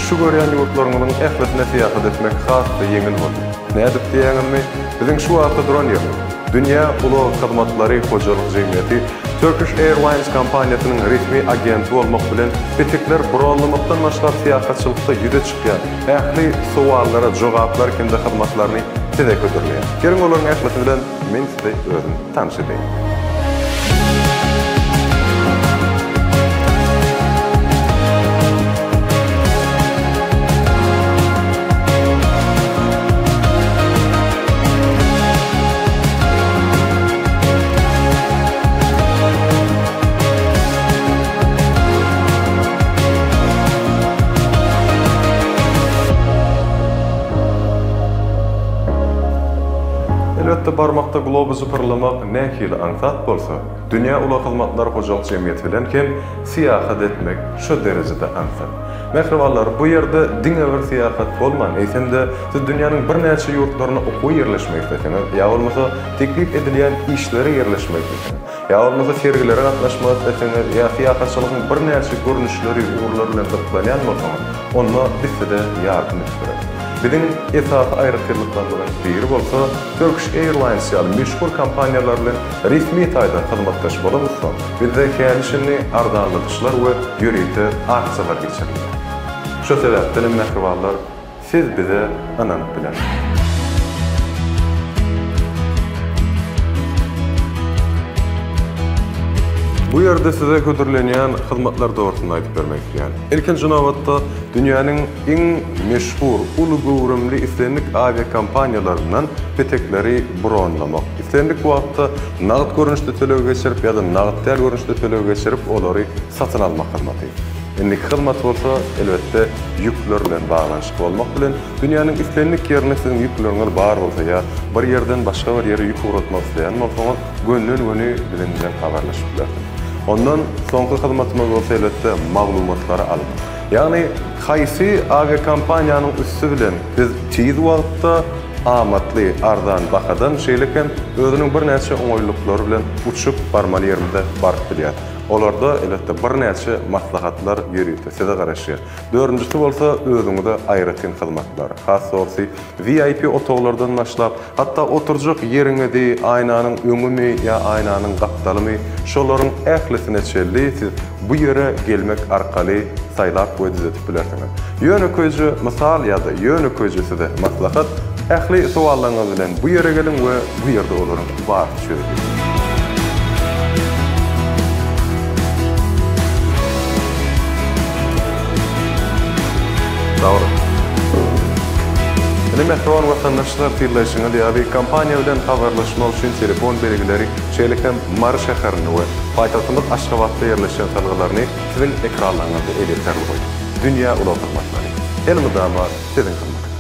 şu görýän ýurtlaryňyň ähletine seýahat etmek hasy ýeňil boldy. Nädip diýäňimi, biziň şu wagtda duran ýok. Dünýä Uly Hyzmatlary Hojalyk Jemgyýeti Turkish Airlines kompaniýasynyň resmi agenti bolmak bilen betekler buralymykdan başlap seýahatçylykda ýüze çykýan ähli sowallara jogaplar kinde hyzmatlaryny tede kötürleýär. Geriň olaryň ähleti bilen men sizde özüm tanış edeyim. Elbette barmakta globu zıpırlamak nähili aňsat bolsa, Dünýä Uly Hyzmatlary Hojalyk Jemgyýeti bilen hem seýahat etmek şu derejede aňsat. Mehribanlar, bu ýerde diňe bir seýahat bolman, eýsende siz dünýäniň bir näçe ýurtlaryna okuw ýerleşmek isleýäňiz, ýa bolmasa teklip edilýän işlere ýerleşmek isleýäňiz, ýa bolmasa sergilere gatnaşmak isleýäňiz, ýa seýahatçylygyň bir näçe görnüşleri ýurtlar bilen gatnaşan bolsaňyz, onda bizde ýardym etmek. Bizim esas ayrıtırlıklarından biri bolsa, Turkish Airlines ýaly meşhur kompaniýalar bilen resmi taýda hyzmatdaş bolamyzsa, bizde käňişini ardanlatyşlar we ýürüýte aksalar geçirilýär. Şu sebäpden mehribanlar, siz bize ananyp bilen. Bu ýerde size ködürlenýän hyzmatlar dogrusynda aýdyp bermek isleýän. Ilkinji nowatda dünýäniň iň meşhur, uly gowrumly islendik aviakompaniýalarynyň betekleri bronlamak. İslendik wagtda nagd görnüşde tölew geçirip ýa-da nagd däl görnüşde tölew geçirip olary satyn almak hyzmaty. Indi hyzmat bolsa elbetde ýükler bilen baglanşyk bolmak bilen dünýäniň islendik ýerine siziň ýükleriniz bar bolsa ýa bir ýerden başga bir ýere ýük uratmak isleýän bolsaňyz gönlün göni bilen habarlaşyp bilersiň. Ondan soňky hyzmatymyz bolsa elbetde maglumatlary almak. Ýagny haýsy aviakompaniýanyň üstü bilen biz tiz wagtda amatly ardan bahadan şeýleken özüniň bir näçe oňoýlyklary bilen uçup barmaly ýerinde baryp bilýär. Olarda elbetde bir näçe maslahatlar ýürüýär, size garaşýar. Dördüncüsü bolsa özüňizde aýratyn hyzmatlar. Has bolsa VIP otoglardan başlap, hatda oturjak ýeriňizde aýnanyň öňümi ýa aýnanyň gapdalymy, şolaryň ählisine çelli siz bu ýere gelmek arkaly saýlap we düzetip bilersiňiz. Ýöneköýji mysal ýa-da ýöneköýji size maslahat ähli sowallaryňyz bilen bu ýere gelin we bu ýerde olaryň bar çözüp. Doğru. Mehriban vatandaşlar birleşiňiz ýa-da kompaniýa bilen habarlaşmak üçin telefon belgileri şeýleken Mary şäherine we paýtagtymyz Aşgabatda ýerleşen salgylaryny siziň ekranlaryňyzda eletär bolýar. Dünýä Uly Hyzmatlary. Elmydama siziň hyzmat.